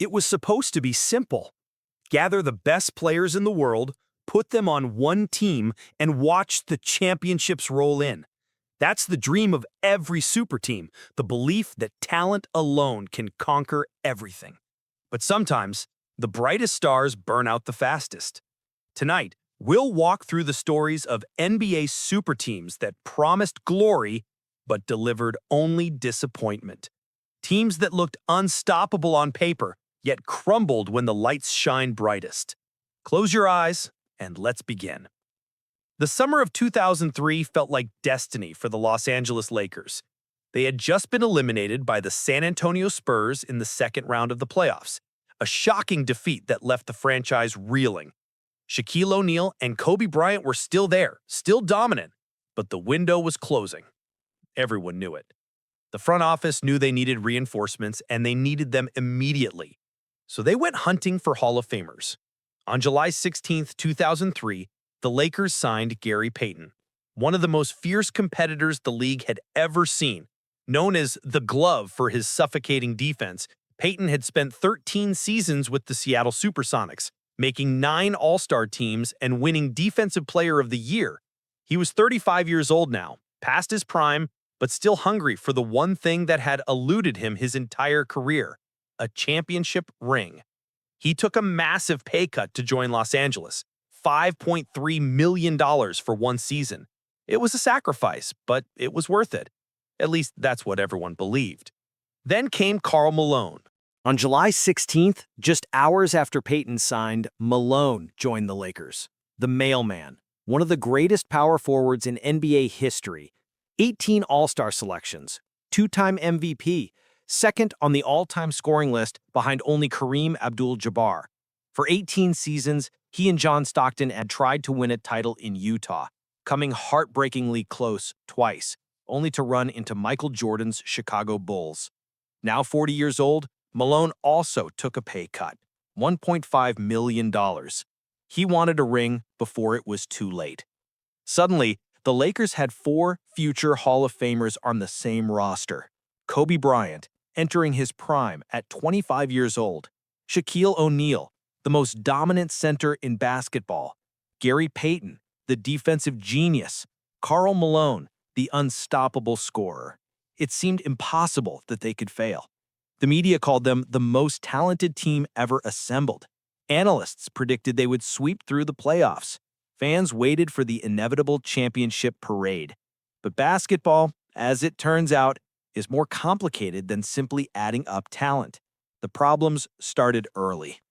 It was supposed to be simple. Gather the best players in the world, put them on one team, and watch the championships roll in. That's the dream of every super team, the belief that talent alone can conquer everything. But sometimes, the brightest stars burn out the fastest. Tonight, we'll walk through the stories of NBA super teams that promised glory but delivered only disappointment. Teams that looked unstoppable on paper, yet crumbled when the lights shine brightest. Close your eyes, and let's begin. The summer of 2003 felt like destiny for the Los Angeles Lakers. They had just been eliminated by the San Antonio Spurs in the second round of the playoffs, a shocking defeat that left the franchise reeling. Shaquille O'Neal and Kobe Bryant were still there, still dominant, but the window was closing. Everyone knew it. The front office knew they needed reinforcements, and they needed them immediately. So they went hunting for Hall of Famers. On July 16, 2003, the Lakers signed Gary Payton, one of the most fierce competitors the league had ever seen. Known as the Glove for his suffocating defense, Payton had spent 13 seasons with the Seattle Supersonics, making 9 All-Star teams and winning Defensive Player of the Year. He was 35 years old now, past his prime, but still hungry for the one thing that had eluded him his entire career, a championship ring. He took a massive pay cut to join Los Angeles, $5.3 million for one season. It was a sacrifice, but it was worth it. At least that's what everyone believed. Then came Karl Malone. On July 16th, just hours after Payton signed, Malone joined the Lakers. The mailman, one of the greatest power forwards in NBA history. 18 All-Star selections, 2-time MVP, second on the all-time scoring list behind only Kareem Abdul-Jabbar. For 18 seasons, he and John Stockton had tried to win a title in Utah, coming heartbreakingly close twice, only to run into Michael Jordan's Chicago Bulls. Now 40 years old, Malone also took a pay cut, $1.5 million. He wanted a ring before it was too late. Suddenly, the Lakers had 4 future Hall of Famers on the same roster. Kobe Bryant, entering his prime at 25 years old. Shaquille O'Neal, the most dominant center in basketball. Gary Payton, the defensive genius. Karl Malone, the unstoppable scorer. It seemed impossible that they could fail. The media called them the most talented team ever assembled. Analysts predicted they would sweep through the playoffs. Fans waited for the inevitable championship parade. But basketball, as it turns out, is more complicated than simply adding up talent. The problems started early.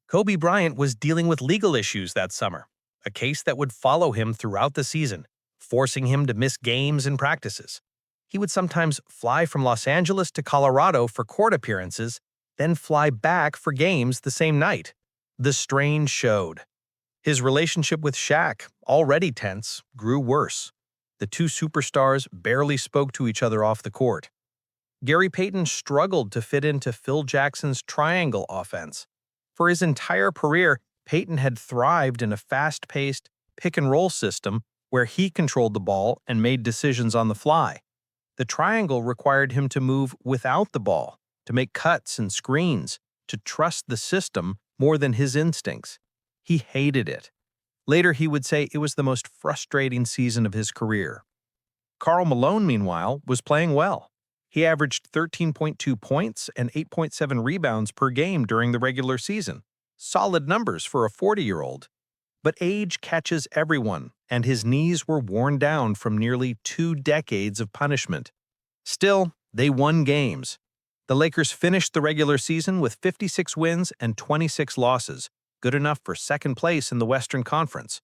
Kobe Bryant was dealing with legal issues that summer, a case that would follow him throughout the season, forcing him to miss games and practices. He would sometimes fly from Los Angeles to Colorado for court appearances, then fly back for games the same night. The strain showed. His relationship with Shaq, already tense, grew worse. The two superstars barely spoke to each other off the court. Gary Payton struggled to fit into Phil Jackson's triangle offense. For his entire career, Payton had thrived in a fast-paced, pick-and-roll system where he controlled the ball and made decisions on the fly. The triangle required him to move without the ball, to make cuts and screens, to trust the system more than his instincts. He hated it. Later, he would say it was the most frustrating season of his career. Karl Malone, meanwhile, was playing well. He averaged 13.2 points and 8.7 rebounds per game during the regular season. Solid numbers for a 40-year-old. But age catches everyone, and his knees were worn down from nearly 2 decades of punishment. Still, they won games. The Lakers finished the regular season with 56 wins and 26 losses, good enough for second place in the Western Conference.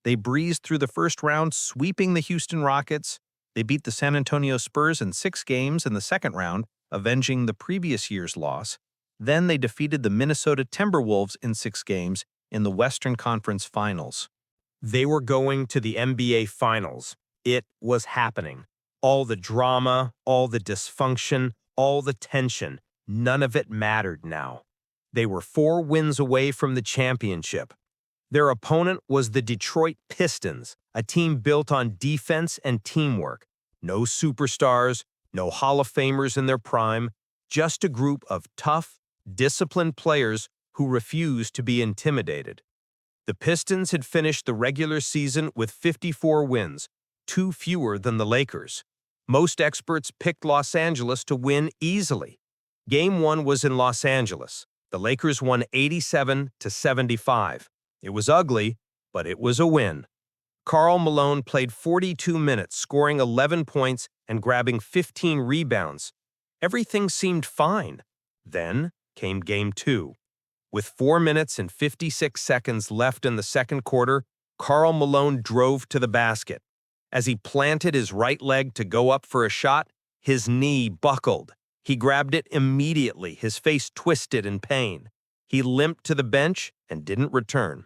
They breezed through the first round, sweeping the Houston Rockets. They beat the San Antonio Spurs in 6 games in the second round, avenging the previous year's loss. Then they defeated the Minnesota Timberwolves in 6 games in the Western Conference Finals. They were going to the NBA Finals. It was happening. All the drama, all the dysfunction, all the tension, none of it mattered now. They were 4 wins away from the championship. Their opponent was the Detroit Pistons, a team built on defense and teamwork. No superstars, no Hall of Famers in their prime, just a group of tough, disciplined players who refused to be intimidated. The Pistons had finished the regular season with 54 wins, 2 fewer than the Lakers. Most experts picked Los Angeles to win easily. Game 1 was in Los Angeles. The Lakers won 87-75. It was ugly, but it was a win. Karl Malone played 42 minutes, scoring 11 points and grabbing 15 rebounds. Everything seemed fine. Then came Game 2. With 4 minutes and 56 seconds left in the second quarter, Karl Malone drove to the basket. As he planted his right leg to go up for a shot, his knee buckled. He grabbed it immediately, his face twisted in pain. He limped to the bench and didn't return.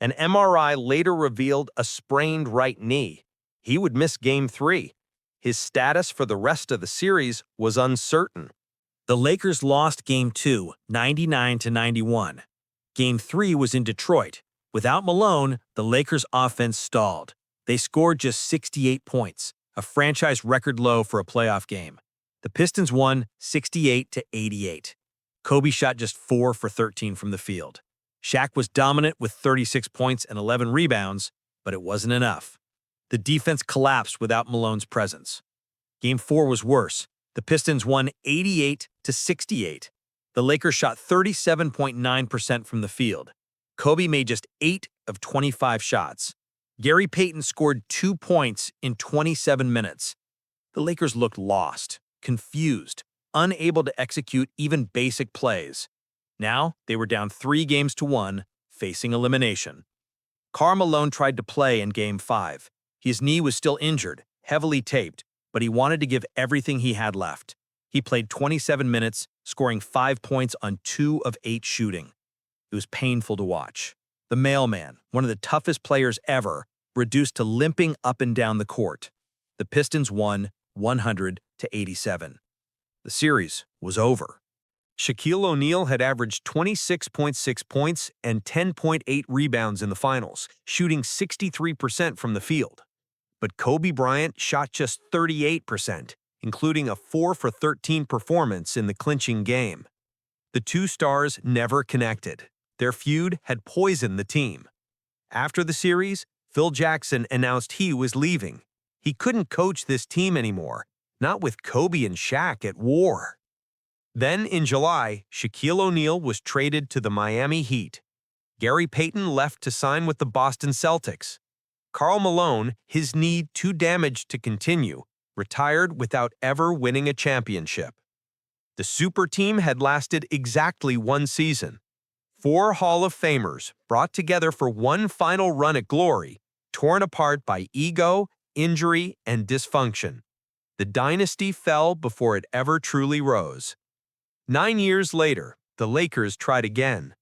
An MRI later revealed a sprained right knee. He would miss Game 3. His status for the rest of the series was uncertain. The Lakers lost Game 2, 99-91. Game 3 was in Detroit. Without Malone, the Lakers' offense stalled. They scored just 68 points, a franchise record low for a playoff game. The Pistons won 68-88. Kobe shot just 4 for 13 from the field. Shaq was dominant with 36 points and 11 rebounds, but it wasn't enough. The defense collapsed without Malone's presence. Game 4 was worse. The Pistons won 88-68. The Lakers shot 37.9% from the field. Kobe made just 8 of 25 shots. Gary Payton scored 2 points in 27 minutes. The Lakers looked lost, confused, unable to execute even basic plays. Now, they were down 3-1, facing elimination. Karl Malone tried to play in Game 5. His knee was still injured, heavily taped, but he wanted to give everything he had left. He played 27 minutes, scoring 5 points on 2 of 8 shooting. It was painful to watch. The mailman, one of the toughest players ever, reduced to limping up and down the court. The Pistons won 100-87. The series was over. Shaquille O'Neal had averaged 26.6 points and 10.8 rebounds in the finals, shooting 63% from the field. But Kobe Bryant shot just 38%, including a 4 for 13 performance in the clinching game. The two stars never connected. Their feud had poisoned the team. After the series, Phil Jackson announced he was leaving. He couldn't coach this team anymore, not with Kobe and Shaq at war. Then, in July, Shaquille O'Neal was traded to the Miami Heat. Gary Payton left to sign with the Boston Celtics. Karl Malone, his knee too damaged to continue, retired without ever winning a championship. The super team had lasted exactly 1 season. 4 Hall of Famers brought together for one final run at glory, torn apart by ego, injury, and dysfunction. The dynasty fell before it ever truly rose. 9 years later, the Lakers tried again.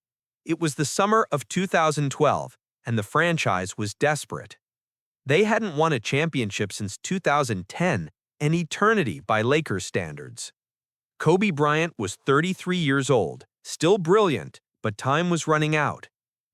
It was the summer of 2012, and the franchise was desperate. They hadn't won a championship since 2010, an eternity by Lakers standards. Kobe Bryant was 33 years old, still brilliant, but time was running out.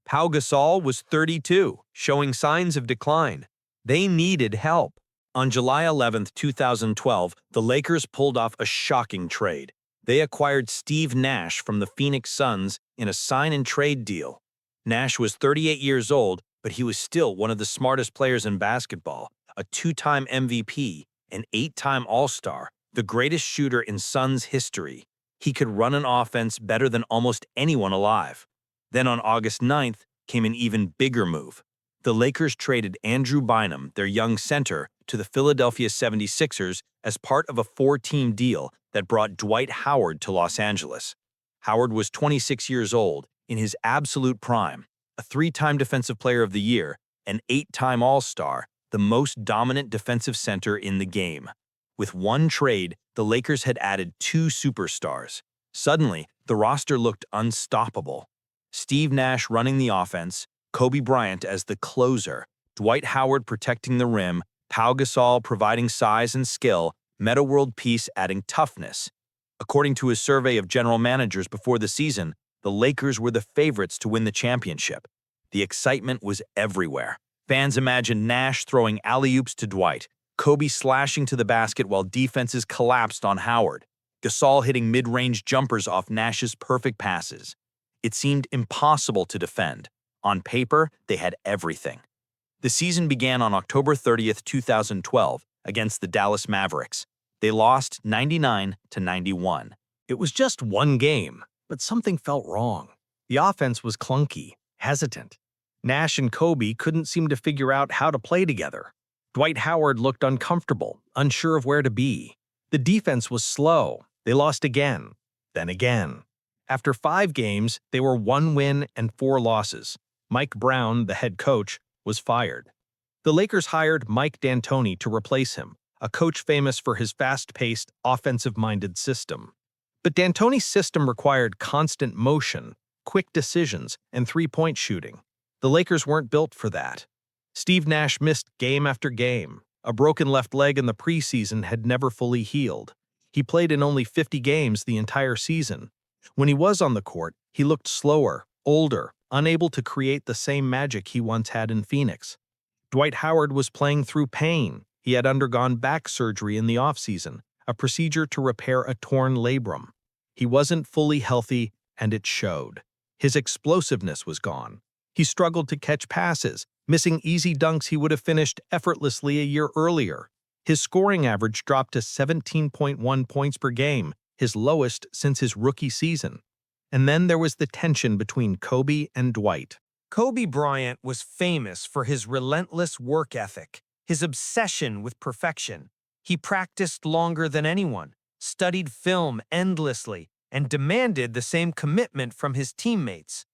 Pau Gasol was 32, showing signs of decline. They needed help. On July 11, 2012, the Lakers pulled off a shocking trade. They acquired Steve Nash from the Phoenix Suns in a sign-and-trade deal. Nash was 38 years old, but he was still one of the smartest players in basketball, a 2-time MVP, an 8-time All-Star, the greatest shooter in Suns history. He could run an offense better than almost anyone alive. Then on August 9th came an even bigger move. The Lakers traded Andrew Bynum, their young center, to the Philadelphia 76ers as part of a 4-team deal that brought Dwight Howard to Los Angeles. Howard was 26 years old, in his absolute prime, a 3-time Defensive Player of the Year, an 8-time All-Star, the most dominant defensive center in the game. With one trade, the Lakers had added 2 superstars. Suddenly, the roster looked unstoppable. Steve Nash running the offense, Kobe Bryant as the closer, Dwight Howard protecting the rim, Pau Gasol providing size and skill, Metta World Peace adding toughness. According to a survey of general managers before the season, the Lakers were the favorites to win the championship. The excitement was everywhere. Fans imagined Nash throwing alley-oops to Dwight, Kobe slashing to the basket while defenses collapsed on Howard. Gasol hitting mid-range jumpers off Nash's perfect passes. It seemed impossible to defend. On paper, they had everything. The season began on October 30th, 2012, against the Dallas Mavericks. They lost 99-91. It was just one game, but something felt wrong. The offense was clunky, hesitant. Nash and Kobe couldn't seem to figure out how to play together. Dwight Howard looked uncomfortable, unsure of where to be. The defense was slow. They lost again, then again. After 5 games, they were 1 win and 4 losses. Mike Brown, the head coach, was fired. The Lakers hired Mike D'Antoni to replace him, a coach famous for his fast-paced, offensive-minded system. But D'Antoni's system required constant motion, quick decisions, and three-point shooting. The Lakers weren't built for that. Steve Nash missed game after game. A broken left leg in the preseason had never fully healed. He played in only 50 games the entire season. When he was on the court, he looked slower, older, unable to create the same magic he once had in Phoenix. Dwight Howard was playing through pain. He had undergone back surgery in the offseason, a procedure to repair a torn labrum. He wasn't fully healthy, and it showed. His explosiveness was gone. He struggled to catch passes, missing easy dunks he would have finished effortlessly a year earlier. His scoring average dropped to 17.1 points per game, his lowest since his rookie season. And then there was the tension between Kobe and Dwight. Kobe Bryant was famous for his relentless work ethic, his obsession with perfection. He practiced longer than anyone, studied film endlessly, and demanded the same commitment from his teammates.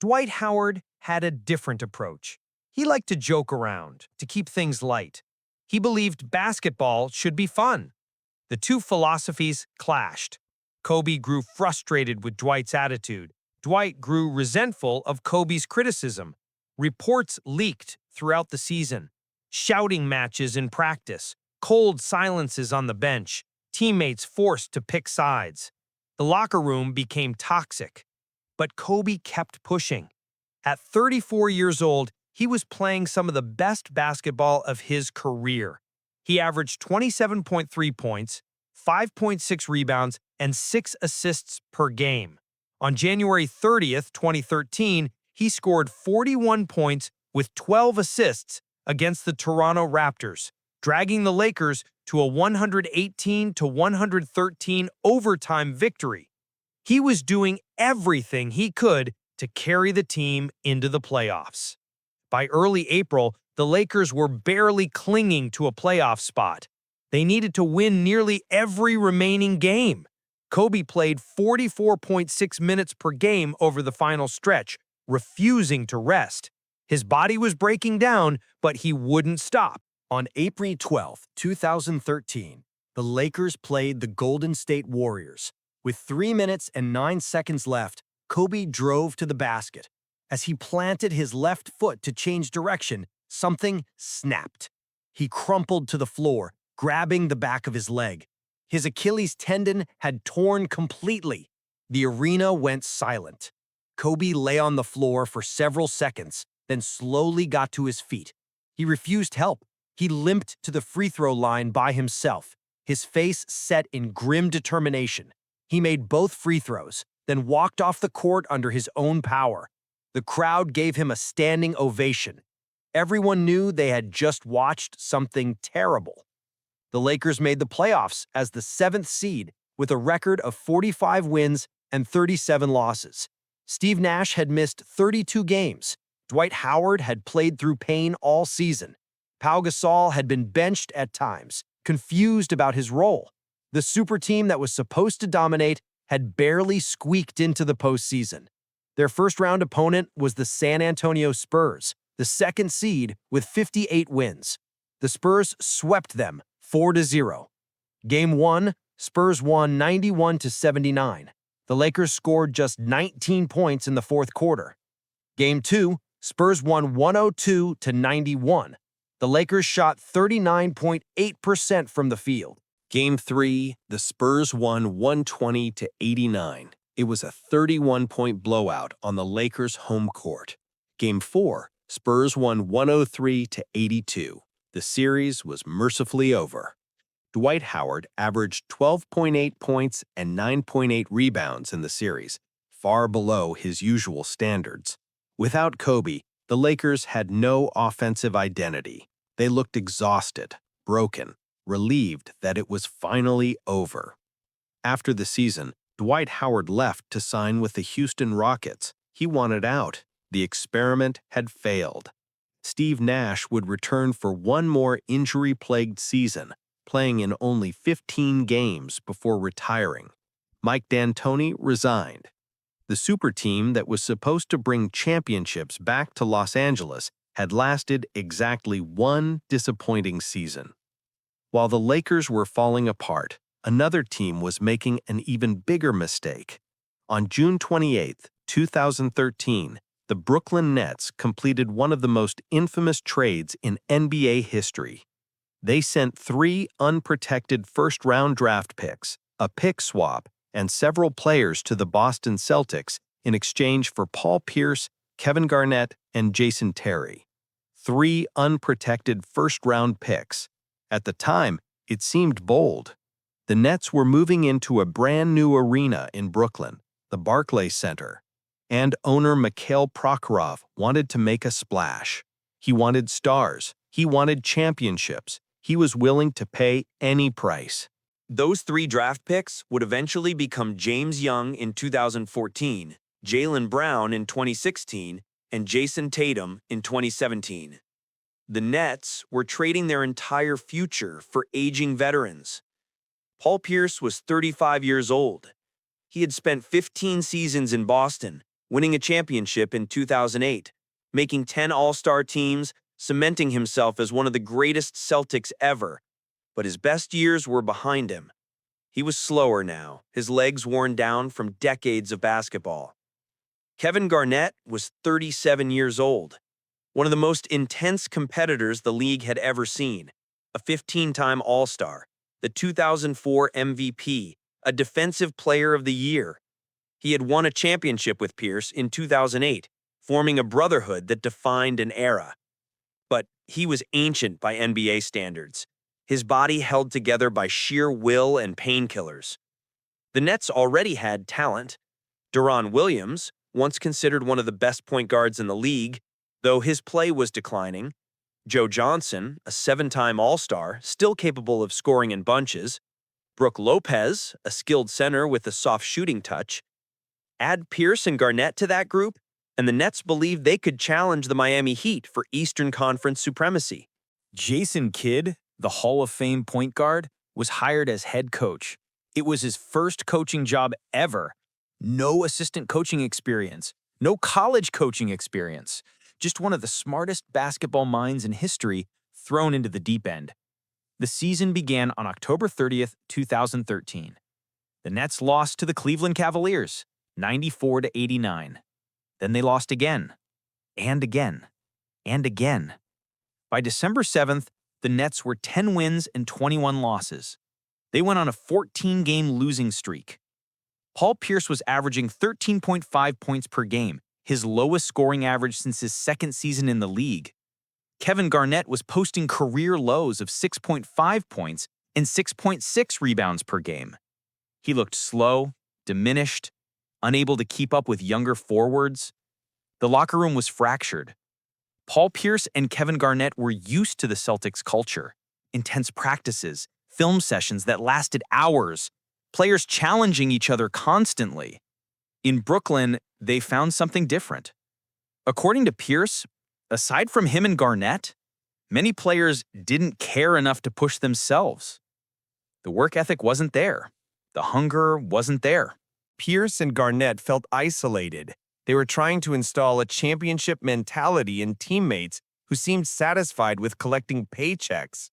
Dwight Howard had a different approach. He liked to joke around, to keep things light. He believed basketball should be fun. The two philosophies clashed. Kobe grew frustrated with Dwight's attitude. Dwight grew resentful of Kobe's criticism. Reports leaked throughout the season. Shouting matches in practice, cold silences on the bench, teammates forced to pick sides. The locker room became toxic. But Kobe kept pushing. At 34 years old, he was playing some of the best basketball of his career. He averaged 27.3 points, 5.6 rebounds, and 6 assists per game. On January 30th, 2013, he scored 41 points with 12 assists against the Toronto Raptors, dragging the Lakers to a 118-113 overtime victory. He was doing everything he could to carry the team into the playoffs. By early April, the Lakers were barely clinging to a playoff spot. They needed to win nearly every remaining game. Kobe played 44.6 minutes per game over the final stretch, refusing to rest. His body was breaking down, but he wouldn't stop. On April 12, 2013, the Lakers played the Golden State Warriors. With 3 minutes and 9 seconds left, Kobe drove to the basket. As he planted his left foot to change direction, something snapped. He crumpled to the floor, grabbing the back of his leg. His Achilles tendon had torn completely. The arena went silent. Kobe lay on the floor for several seconds, then slowly got to his feet. He refused help. He limped to the free throw line by himself, his face set in grim determination. He made both free throws, then walked off the court under his own power. The crowd gave him a standing ovation. Everyone knew they had just watched something terrible. The Lakers made the playoffs as the 7th seed with a record of 45 wins and 37 losses. Steve Nash had missed 32 games. Dwight Howard had played through pain all season. Pau Gasol had been benched at times, confused about his role. The super team that was supposed to dominate had barely squeaked into the postseason. Their first-round opponent was the San Antonio Spurs, the 2nd seed with 58 wins. The Spurs swept them 4-0. Game 1, Spurs won 91-79. The Lakers scored just 19 points in the 4th quarter. Game 2, Spurs won 102-91. The Lakers shot 39.8% from the field. Game 3, the Spurs won 120-89. It was a 31-point blowout on the Lakers' home court. Game 4, Spurs won 103-82. The series was mercifully over. Dwight Howard averaged 12.8 points and 9.8 rebounds in the series, far below his usual standards. Without Kobe, the Lakers had no offensive identity. They looked exhausted, broken, relieved that it was finally over. After the season, Dwight Howard left to sign with the Houston Rockets. He wanted out. The experiment had failed. Steve Nash would return for one more injury-plagued season, playing in only 15 games before retiring. Mike D'Antoni resigned. The super team that was supposed to bring championships back to Los Angeles had lasted exactly one disappointing season. While the Lakers were falling apart, another team was making an even bigger mistake. On June 28, 2013, the Brooklyn Nets completed one of the most infamous trades in NBA history. They sent 3 unprotected first-round draft picks, a pick swap, and several players to the Boston Celtics in exchange for Paul Pierce, Kevin Garnett, and Jason Terry. 3 unprotected first-round picks. At the time, it seemed bold. The Nets were moving into a brand-new arena in Brooklyn, the Barclays Center, and owner Mikhail Prokhorov wanted to make a splash. He wanted stars. He wanted championships. He was willing to pay any price. Those 3 draft picks would eventually become James Young in 2014, Jaylen Brown in 2016, and Jason Tatum in 2017. The Nets were trading their entire future for aging veterans. Paul Pierce was 35 years old. He had spent 15 seasons in Boston, winning a championship in 2008, making 10 All-Star teams, cementing himself as one of the greatest Celtics ever. But his best years were behind him. He was slower now, his legs worn down from decades of basketball. Kevin Garnett was 37 years old, one of the most intense competitors the league had ever seen, a 15-time All-Star, the 2004 MVP, a Defensive Player of the Year. He had won a championship with Pierce in 2008, forming a brotherhood that defined an era. But he was ancient by NBA standards, his body held together by sheer will and painkillers. The Nets already had talent. Deron Williams, once considered one of the best point guards in the league, though his play was declining. Joe Johnson, a 7-time All-Star, still capable of scoring in bunches. Brook Lopez, a skilled center with a soft shooting touch. Add Pierce and Garnett to that group, and the Nets believed they could challenge the Miami Heat for Eastern Conference supremacy. Jason Kidd, the Hall of Fame point guard, was hired as head coach. It was his first coaching job ever. No assistant coaching experience, no college coaching experience. Just one of the smartest basketball minds in history thrown into the deep end. The season began on October 30th, 2013. The Nets lost to the Cleveland Cavaliers, 94-89. Then they lost again, and again, and again. By December 7th, the Nets were 10 wins and 21 losses. They went on a 14-game losing streak. Paul Pierce was averaging 13.5 points per game, his lowest scoring average since his second season in the league. Kevin Garnett was posting career lows of 6.5 points and 6.6 rebounds per game. He looked slow, diminished, unable to keep up with younger forwards. The locker room was fractured. Paul Pierce and Kevin Garnett were used to the Celtics culture, intense practices, film sessions that lasted hours, players challenging each other constantly. In Brooklyn, they found something different. According to Pierce, aside from him and Garnett, many players didn't care enough to push themselves. The work ethic wasn't there. The hunger wasn't there. Pierce and Garnett felt isolated. They were trying to install a championship mentality in teammates who seemed satisfied with collecting paychecks.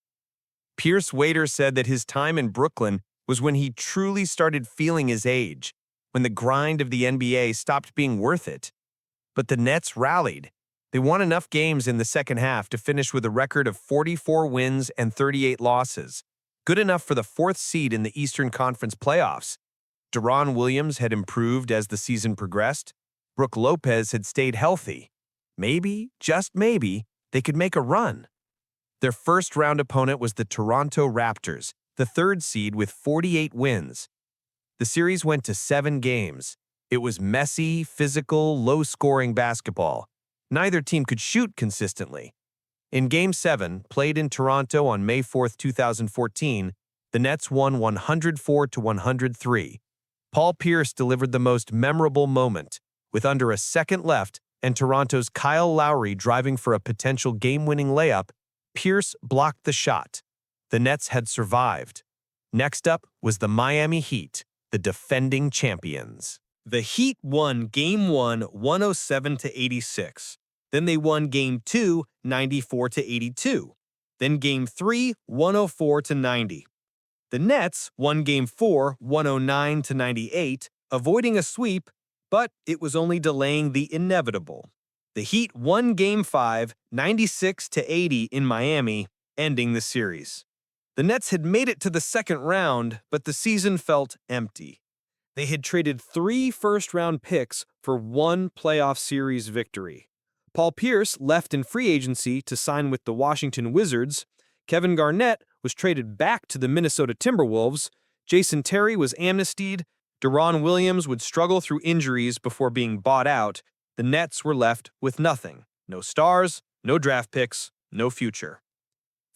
Pierce Waiter said that his time in Brooklyn was when he truly started feeling his age, when the grind of the NBA stopped being worth it. But the Nets rallied. They won enough games in the second half to finish with a record of 44 wins and 38 losses, good enough for the 4th seed in the Eastern Conference playoffs. Deron Williams had improved as the season progressed. Brook Lopez had stayed healthy. Maybe, just maybe, they could make a run. Their first-round opponent was the Toronto Raptors, the third seed with 48 wins. The series went to 7 games. It was messy, physical, low-scoring basketball. Neither team could shoot consistently. In Game 7, played in Toronto on May 4, 2014, the Nets won 104-103. Paul Pierce delivered the most memorable moment, with under a second left and Toronto's Kyle Lowry driving for a potential game-winning layup. Pierce blocked the shot. The Nets had survived. Next up was the Miami Heat, the defending champions. The Heat won Game 1, 107-86. Then they won Game 2, 94-82. Then Game 3, 104-90. The Nets won Game 4, 109-98, avoiding a sweep, but it was only delaying the inevitable. The Heat won Game 5, 96-80 in Miami, ending the series. The Nets had made it to the second round, but the season felt empty. They had traded 3 first-round picks for 1 playoff series victory. Paul Pierce left in free agency to sign with the Washington Wizards. Kevin Garnett was traded back to the Minnesota Timberwolves. Jason Terry was amnestied. Deron Williams would struggle through injuries before being bought out. The Nets were left with nothing. No stars, no draft picks, no future.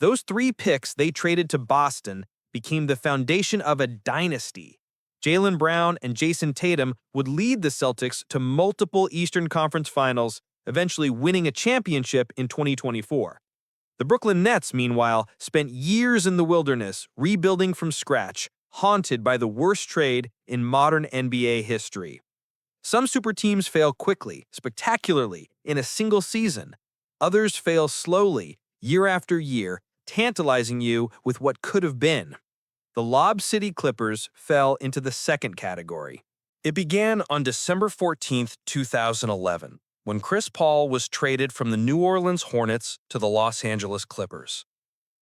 Those 3 picks they traded to Boston became the foundation of a dynasty. Jaylen Brown and Jason Tatum would lead the Celtics to multiple Eastern Conference Finals, eventually winning a championship in 2024. The Brooklyn Nets, meanwhile, spent years in the wilderness, rebuilding from scratch, haunted by the worst trade in modern NBA history. Some super teams fail quickly, spectacularly, in a single season. Others fail slowly, year after year, tantalizing you with what could have been. The Lob City Clippers fell into the second category. It began on December 14, 2011, when Chris Paul was traded from the New Orleans Hornets to the Los Angeles Clippers.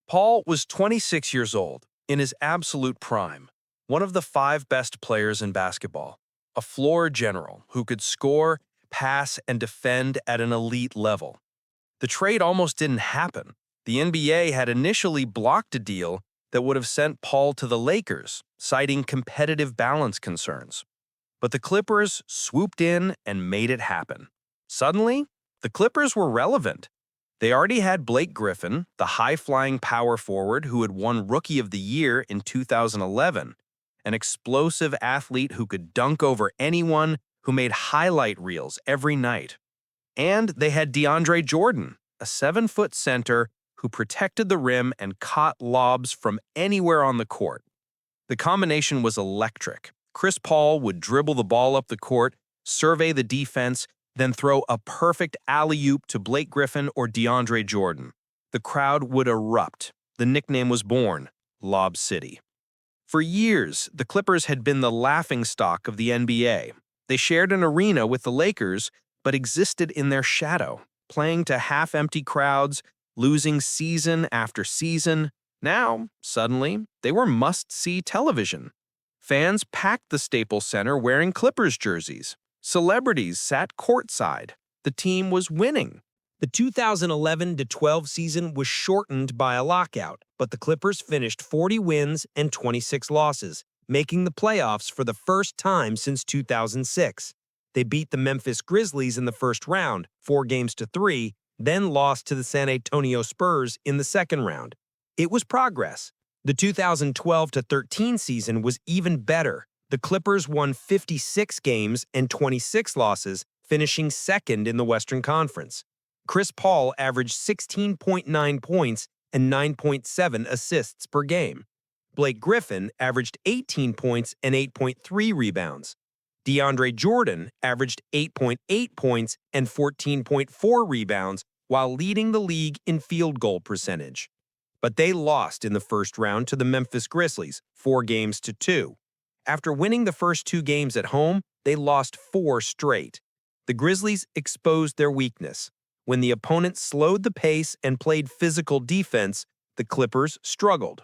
Paul was 26 years old, in his absolute prime, one of the 5 best players in basketball, a floor general who could score, pass, and defend at an elite level. The trade almost didn't happen. The NBA had initially blocked a deal that would have sent Paul to the Lakers, citing competitive balance concerns. But the Clippers swooped in and made it happen. Suddenly, the Clippers were relevant. They already had Blake Griffin, the high-flying power forward who had won Rookie of the Year in 2011, an explosive athlete who could dunk over anyone, who made highlight reels every night. And they had DeAndre Jordan, a 7-foot center who protected the rim and caught lobs from anywhere on the court. The combination was electric. Chris Paul would dribble the ball up the court, survey the defense, then throw a perfect alley-oop to Blake Griffin or DeAndre Jordan. The crowd would erupt. The nickname was born, Lob City. For years, the Clippers had been the laughingstock of the NBA. They shared an arena with the Lakers, but existed in their shadow, playing to half-empty crowds, losing season after season. Now, suddenly, they were must-see television. Fans packed the Staples Center wearing Clippers jerseys. Celebrities sat courtside. The team was winning. The 2011-12 season was shortened by a lockout, but the Clippers finished 40 wins and 26 losses, making the playoffs for the first time since 2006. They beat the Memphis Grizzlies in the first round, 4-3, then lost to the San Antonio Spurs in the second round. It was progress. The 2012-13 season was even better. The Clippers won 56 games and 26 losses, finishing second in the Western Conference. Chris Paul averaged 16.9 points and 9.7 assists per game. Blake Griffin averaged 18 points and 8.3 rebounds. DeAndre Jordan averaged 8.8 points and 14.4 rebounds while leading the league in field goal percentage. But they lost in the first round to the Memphis Grizzlies, 4-2. After winning the first 2 games at home, they lost 4 straight. The Grizzlies exposed their weakness. When the opponent slowed the pace and played physical defense, the Clippers struggled.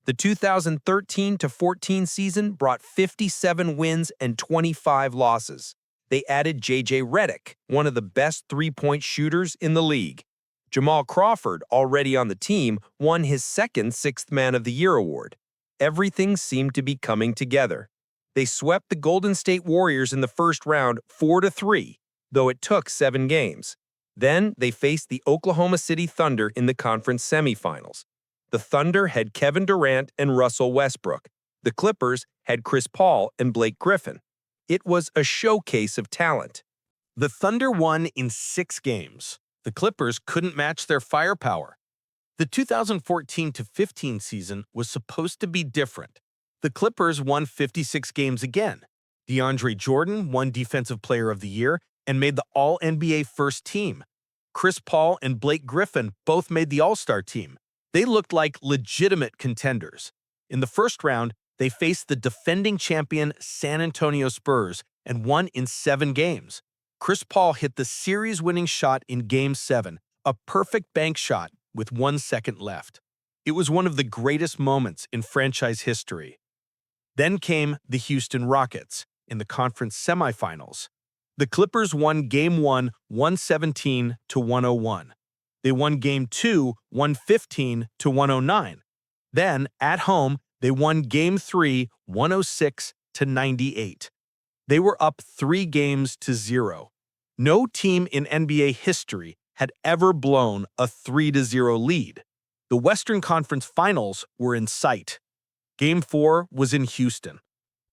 The 2013-14 season brought 57 wins and 25 losses. They added J.J. Redick, one of the best three-point shooters in the league. Jamal Crawford, already on the team, won his second Sixth Man of the Year award. everything seemed to be coming together. They swept the Golden State Warriors in the first round 4-3, though it took 7 games. Then they faced the Oklahoma City Thunder in the conference semifinals. The Thunder had Kevin Durant and Russell Westbrook. The Clippers had Chris Paul and Blake Griffin. It was a showcase of talent. The Thunder won in 6 games. The Clippers couldn't match their firepower. The 2014-15 season was supposed to be different. The Clippers won 56 games again. DeAndre Jordan won Defensive Player of the Year and made the All-NBA First Team. Chris Paul and Blake Griffin both made the All-Star team. They looked like legitimate contenders. In the first round, they faced the defending champion San Antonio Spurs and won in 7 games. Chris Paul hit the series-winning shot in Game 7, a perfect bank shot with 1 second left. It was one of the greatest moments in franchise history. Then came the Houston Rockets in the conference semifinals. The Clippers won Game 1, 117-101. They won Game 2, 115-109. Then, at home, they won Game 3, 106-98. They were up 3-0. No team in NBA history had ever blown a 3-0 lead. The Western Conference Finals were in sight. Game 4 was in Houston.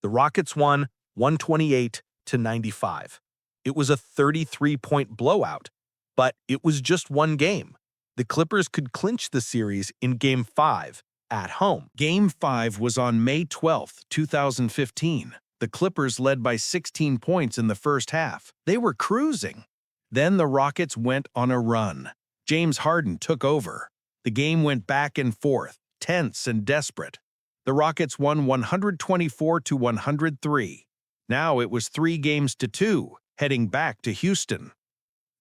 The Rockets won 128-95. It was a 33-point blowout, but it was just 1 game. The Clippers could clinch the series in Game 5 at home. Game 5 was on May 12, 2015. The Clippers led by 16 points in the first half. They were cruising. Then the Rockets went on a run. James Harden took over. The game went back and forth, tense and desperate. The Rockets won 124-103. Now it was 3-2, heading back to Houston.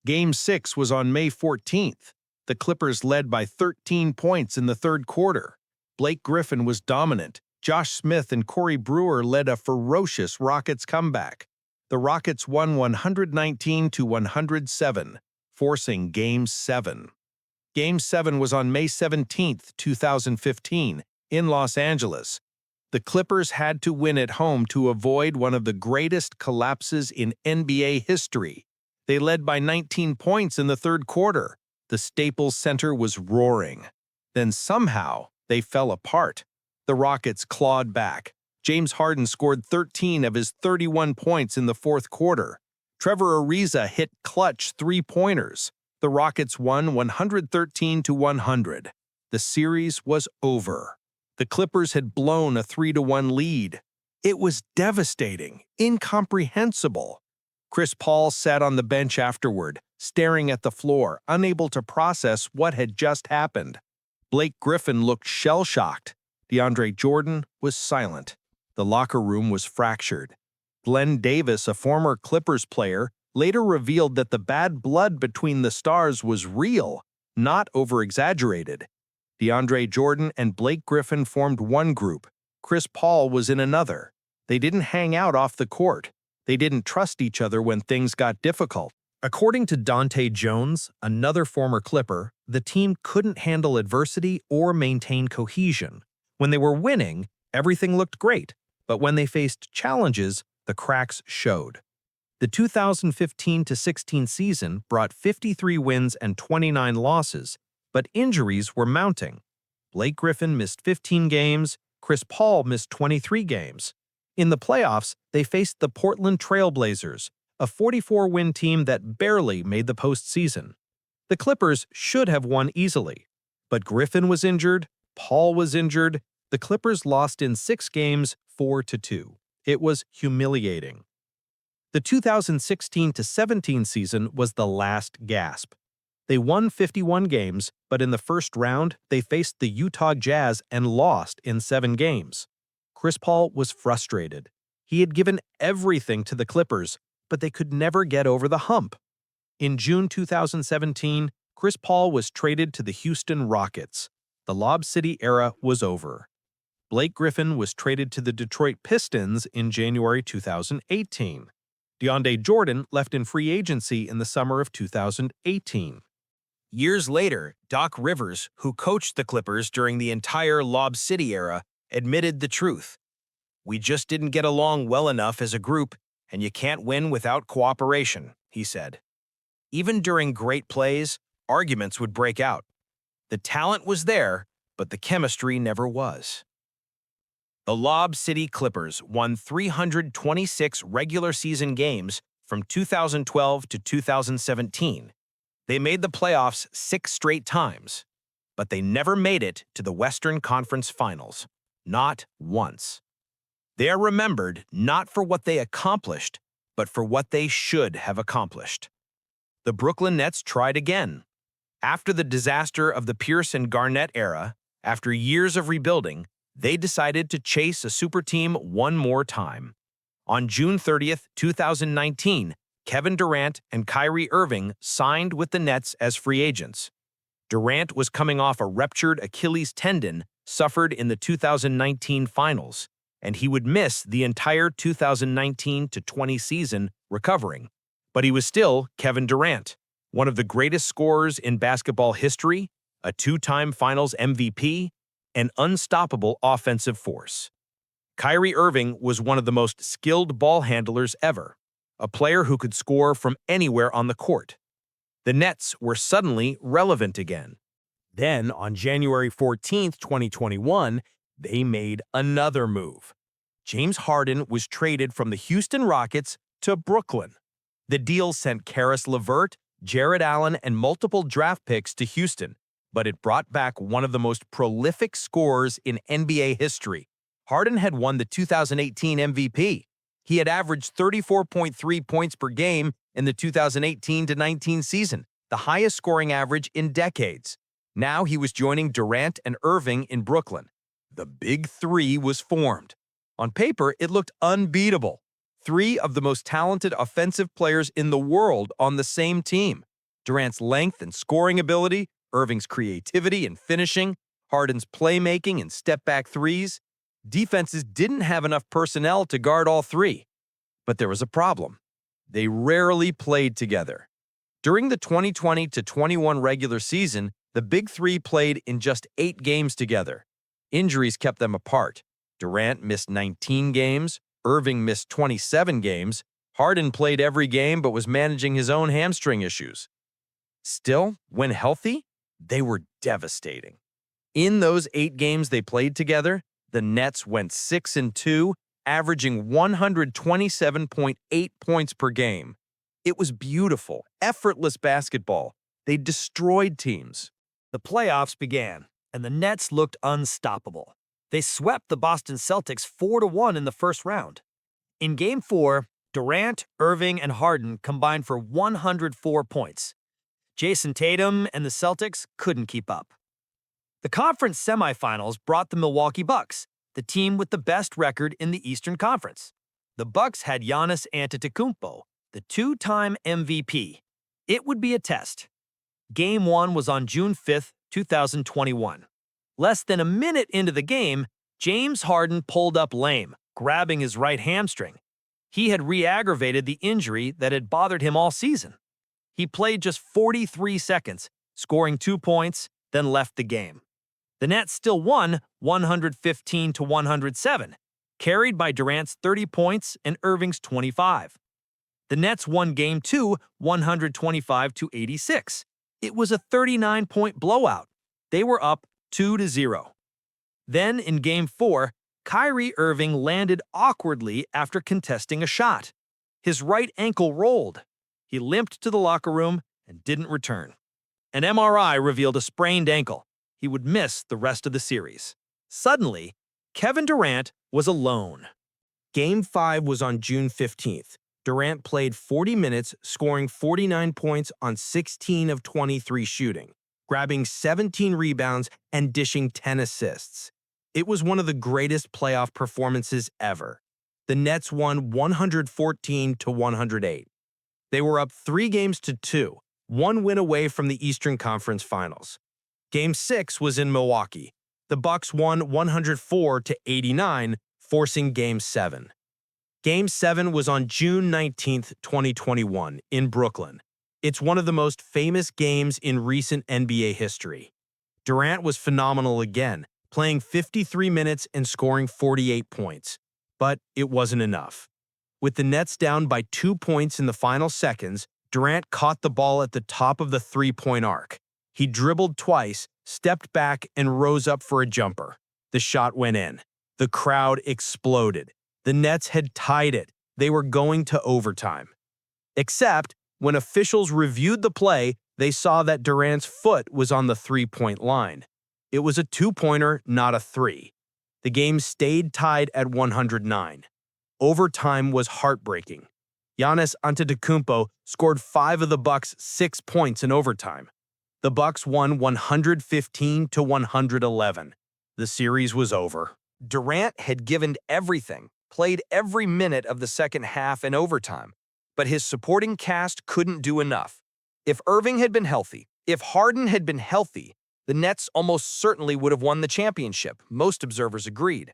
Game 6 was on May 14th. The Clippers led by 13 points in the third quarter. Blake Griffin was dominant. Josh Smith and Corey Brewer led a ferocious Rockets comeback. The Rockets won 119-107, forcing Game 7. Game 7 was on May 17, 2015, in Los Angeles. The Clippers had to win at home to avoid one of the greatest collapses in NBA history. They led by 19 points in the third quarter. The Staples Center was roaring. Then somehow, they fell apart. The Rockets clawed back. James Harden scored 13 of his 31 points in the fourth quarter. Trevor Ariza hit clutch 3-pointers. The Rockets won 113-100. The series was over. The Clippers had blown a 3-1 lead. It was devastating, incomprehensible. Chris Paul sat on the bench afterward, staring at the floor, unable to process what had just happened. Blake Griffin looked shell-shocked. DeAndre Jordan was silent. The locker room was fractured. Glenn Davis, a former Clippers player, later revealed that the bad blood between the stars was real, not over-exaggerated. DeAndre Jordan and Blake Griffin formed one group. Chris Paul was in another. They didn't hang out off the court. They didn't trust each other when things got difficult. According to Dante Jones, another former Clipper, the team couldn't handle adversity or maintain cohesion. When they were winning, everything looked great, but when they faced challenges, the cracks showed. The 2015-16 season brought 53 wins and 29 losses, but injuries were mounting. Blake Griffin missed 15 games, Chris Paul missed 23 games. In the playoffs, they faced the Portland Trail Blazers, a 44-win team that barely made the postseason. The Clippers should have won easily, but Griffin was injured, Paul was injured. The Clippers lost in 6 games, 4-2. It was humiliating. The 2016-17 season was the last gasp. They won 51 games, but in the first round, they faced the Utah Jazz and lost in 7 games. Chris Paul was frustrated. He had given everything to the Clippers, but they could never get over the hump. In June 2017, Chris Paul was traded to the Houston Rockets. The Lob City era was over. Blake Griffin was traded to the Detroit Pistons in January 2018. DeAndre Jordan left in free agency in the summer of 2018. Years later, Doc Rivers, who coached the Clippers during the entire Lob City era, admitted the truth. "We just didn't get along well enough as a group, and you can't win without cooperation," he said. Even during great plays, arguments would break out. The talent was there, but the chemistry never was. The Lob City Clippers won 326 regular season games from 2012 to 2017. They made the playoffs 6 straight times, but they never made it to the Western Conference Finals, not once. They are remembered not for what they accomplished, but for what they should have accomplished. The Brooklyn Nets tried again. After the disaster of the Pierce and Garnett era, after years of rebuilding, they decided to chase a super team one more time. On June 30th, 2019, Kevin Durant and Kyrie Irving signed with the Nets as free agents. Durant was coming off a ruptured Achilles tendon suffered in the 2019 finals, and he would miss the entire 2019-20 season recovering. But he was still Kevin Durant, one of the greatest scorers in basketball history, a 2-time Finals MVP, an unstoppable offensive force. Kyrie Irving was one of the most skilled ball handlers ever, a player who could score from anywhere on the court. The Nets were suddenly relevant again. Then, on January 14, 2021, they made another move. James Harden was traded from the Houston Rockets to Brooklyn. The deal sent Karis LeVert, Jared Allen, and multiple draft picks to Houston, but it brought back one of the most prolific scorers in NBA history. Harden had won the 2018 MVP. He had averaged 34.3 points per game in the 2018-19 season, the highest scoring average in decades. Now he was joining Durant and Irving in Brooklyn. The Big Three was formed. On paper, it looked unbeatable. 3 of the most talented offensive players in the world on the same team. Durant's length and scoring ability, Irving's creativity and finishing, Harden's playmaking and step-back threes. Defenses didn't have enough personnel to guard all 3. But there was a problem. They rarely played together. During the 2020-21 regular season, the Big Three played in just 8 games together. Injuries kept them apart. Durant missed 19 games, Irving missed 27 games, Harden played every game but was managing his own hamstring issues. Still, when healthy, they were devastating. In those 8 games they played together, the Nets went 6-2, averaging 127.8 points per game. It was beautiful, effortless basketball. They destroyed teams. The playoffs began, and the Nets looked unstoppable. They swept the Boston Celtics 4-1 in the first round. In Game 4, Durant, Irving, and Harden combined for 104 points. Jason Tatum and the Celtics couldn't keep up. The conference semifinals brought the Milwaukee Bucks, the team with the best record in the Eastern Conference. The Bucks had Giannis Antetokounmpo, the 2-time MVP. It would be a test. Game 1 was on June 5, 2021. Less than a minute into the game, James Harden pulled up lame, grabbing his right hamstring. He had re-aggravated the injury that had bothered him all season. He played just 43 seconds, scoring 2 points, then left the game. The Nets still won 115-107, carried by Durant's 30 points and Irving's 25. The Nets won Game 2 125-86. It was a 39-point blowout. They were up 2-0. Then in Game 4, Kyrie Irving landed awkwardly after contesting a shot. His right ankle rolled. He limped to the locker room and didn't return. An MRI revealed a sprained ankle. He would miss the rest of the series. Suddenly, Kevin Durant was alone. Game 5 was on June 15th. Durant played 40 minutes, scoring 49 points on 16 of 23 shooting, grabbing 17 rebounds and dishing 10 assists. It was one of the greatest playoff performances ever. The Nets won 114-108. They were up 3-2, one win away from the Eastern Conference Finals. Game 6 was in Milwaukee. The Bucks won 104-89, forcing Game 7. Game 7 was on June 19, 2021, in Brooklyn. It's one of the most famous games in recent NBA history. Durant was phenomenal again, playing 53 minutes and scoring 48 points. But it wasn't enough. With the Nets down by 2 points in the final seconds, Durant caught the ball at the top of the three-point arc. He dribbled twice, stepped back, and rose up for a jumper. The shot went in. The crowd exploded. The Nets had tied it. They were going to overtime. Except, when officials reviewed the play, they saw that Durant's foot was on the three-point line. It was a two-pointer, not a three. The game stayed tied at 109. Overtime was heartbreaking. Giannis Antetokounmpo scored 5 of the Bucks' 6 points in overtime. The Bucks won 115-111. The series was over. Durant had given everything, played every minute of the second half in overtime, but his supporting cast couldn't do enough. If Irving had been healthy, if Harden had been healthy, the Nets almost certainly would have won the championship, most observers agreed.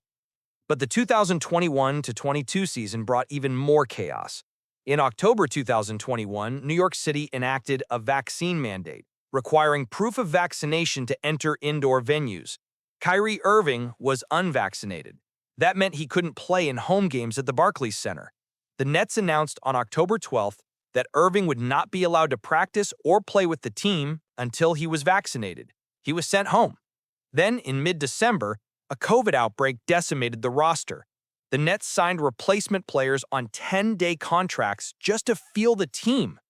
But the 2021-22 season brought even more chaos. In October 2021, New York City enacted a vaccine mandate, requiring proof of vaccination to enter indoor venues. Kyrie Irving was unvaccinated. That meant he couldn't play in home games at the Barclays Center. The Nets announced on October 12th that Irving would not be allowed to practice or play with the team until he was vaccinated. He was sent home. Then, in mid-December, a COVID outbreak decimated the roster. The Nets signed replacement players on 10-day contracts just to field the team.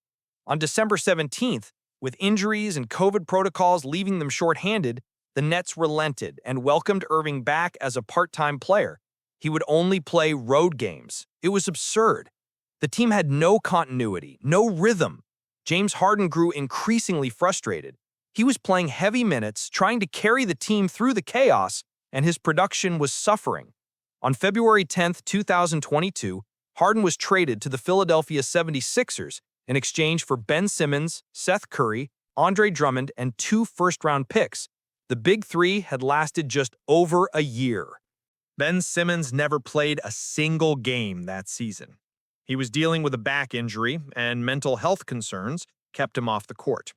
On December 17th, with injuries and COVID protocols leaving them short-handed, the Nets relented and welcomed Irving back as a part-time player. He would only play road games. It was absurd. The team had no continuity, no rhythm. James Harden grew increasingly frustrated. He was playing heavy minutes, trying to carry the team through the chaos, and his production was suffering. On February 10, 2022, Harden was traded to the Philadelphia 76ers in exchange for Ben Simmons, Seth Curry, Andre Drummond, and 2 first-round picks. The Big Three had lasted just over a year. Ben Simmons never played a single game that season. He was dealing with a back injury, and mental health concerns kept him off the court.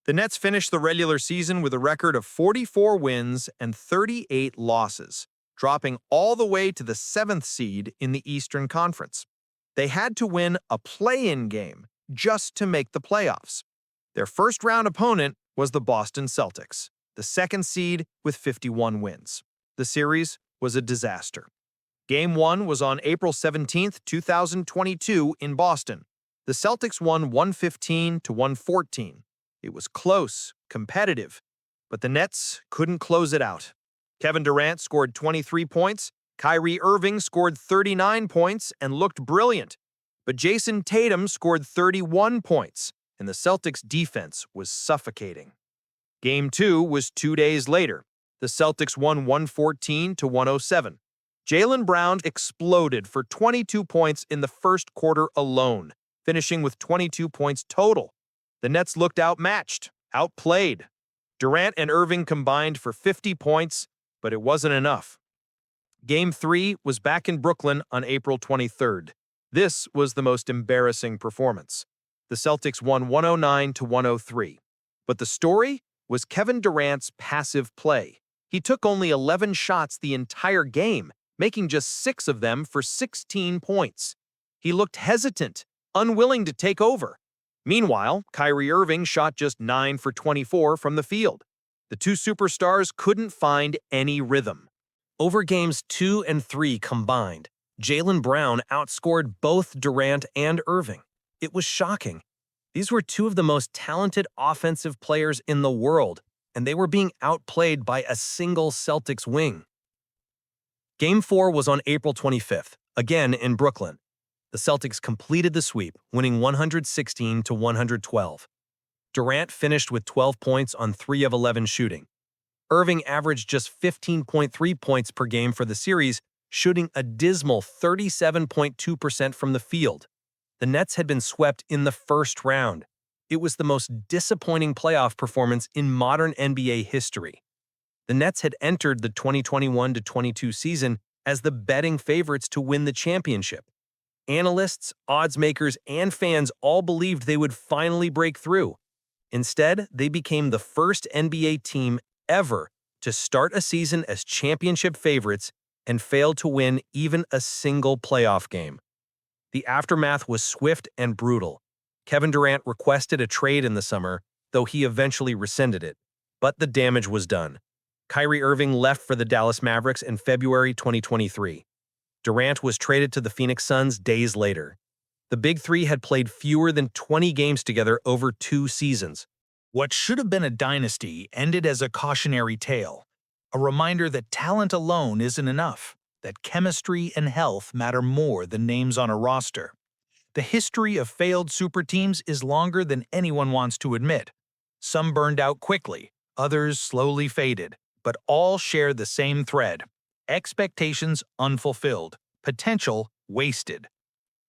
The Nets finished the regular season with a record of 44 wins and 38 losses, dropping all the way to the 7th seed in the Eastern Conference. They had to win a play-in game just to make the playoffs. Their first-round opponent was the Boston Celtics, the 2nd seed with 51 wins. The series was a disaster. Game 1 was on April 17, 2022 in Boston. The Celtics won 115-114. It was close, competitive, but the Nets couldn't close it out. Kevin Durant scored 23 points, Kyrie Irving scored 39 points and looked brilliant, but Jason Tatum scored 31 points, and the Celtics' defense was suffocating. Game 2 was 2 days later. The Celtics won 114-107. Jaylen Brown exploded for 22 points in the first quarter alone, finishing with 22 points total. The Nets looked outmatched, outplayed. Durant and Irving combined for 50 points, but it wasn't enough. Game 3 was back in Brooklyn on April 23rd. This was the most embarrassing performance. The Celtics won 109-103. But the story was Kevin Durant's passive play. He took only 11 shots the entire game, making just 6 of them for 16 points. He looked hesitant, unwilling to take over. Meanwhile, Kyrie Irving shot just 9 for 24 from the field. The two superstars couldn't find any rhythm. Over games 2 and 3 combined, Jaylen Brown outscored both Durant and Irving. It was shocking. These were two of the most talented offensive players in the world, and they were being outplayed by a single Celtics wing. Game 4 was on April 25th, again in Brooklyn. The Celtics completed the sweep, winning 116-112. Durant finished with 12 points on 3 of 11 shooting. Irving averaged just 15.3 points per game for the series, shooting a dismal 37.2% from the field. The Nets had been swept in the first round. It was the most disappointing playoff performance in modern NBA history. The Nets had entered the 2021-22 season as the betting favorites to win the championship. Analysts, odds makers, and fans all believed they would finally break through. Instead, they became the first NBA team ever to start a season as championship favorites and failed to win even a single playoff game. The aftermath was swift and brutal. Kevin Durant requested a trade in the summer, though he eventually rescinded it. But the damage was done. Kyrie Irving left for the Dallas Mavericks in February 2023. Durant was traded to the Phoenix Suns days later. The Big Three had played fewer than 20 games together over 2 seasons. What should have been a dynasty ended as a cautionary tale, a reminder that talent alone isn't enough, that chemistry and health matter more than names on a roster. The history of failed super teams is longer than anyone wants to admit. Some burned out quickly, others slowly faded, but all share the same thread: expectations unfulfilled, potential wasted.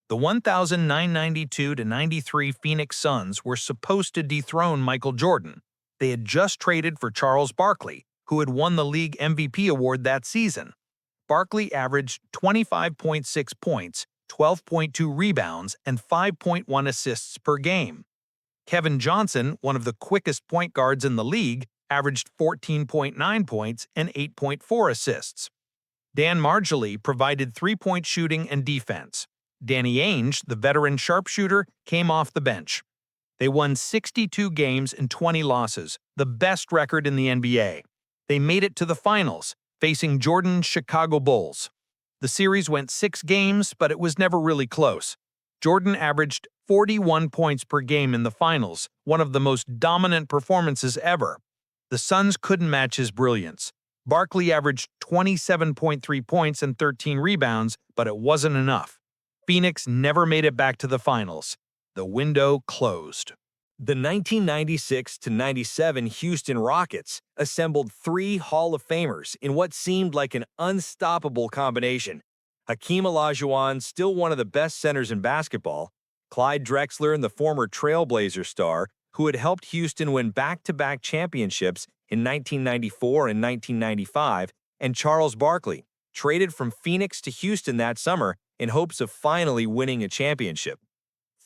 The 1992-93 Phoenix Suns were supposed to dethrone Michael Jordan. They had just traded for Charles Barkley, who had won the league MVP award that season. Barkley averaged 25.6 points, 12.2 rebounds, and 5.1 assists per game. Kevin Johnson, one of the quickest point guards in the league, averaged 14.9 points and 8.4 assists. Dan Marjoley provided three-point shooting and defense. Danny Ainge, the veteran sharpshooter, came off the bench. They won 62 games and 20 losses, the best record in the NBA. They made it to the finals, facing Jordan's Chicago Bulls. The series went 6 games, but it was never really close. Jordan averaged 41 points per game in the finals, one of the most dominant performances ever. The Suns couldn't match his brilliance. Barkley averaged 27.3 points and 13 rebounds, but it wasn't enough. Phoenix never made it back to the finals. The window closed. The 1996-97 Houston Rockets assembled 3 Hall of Famers in what seemed like an unstoppable combination. Hakeem Olajuwon, still one of the best centers in basketball, Clyde Drexler, and the former Trailblazer star, who had helped Houston win back-to-back championships in 1994 and 1995, and Charles Barkley, traded from Phoenix to Houston that summer in hopes of finally winning a championship.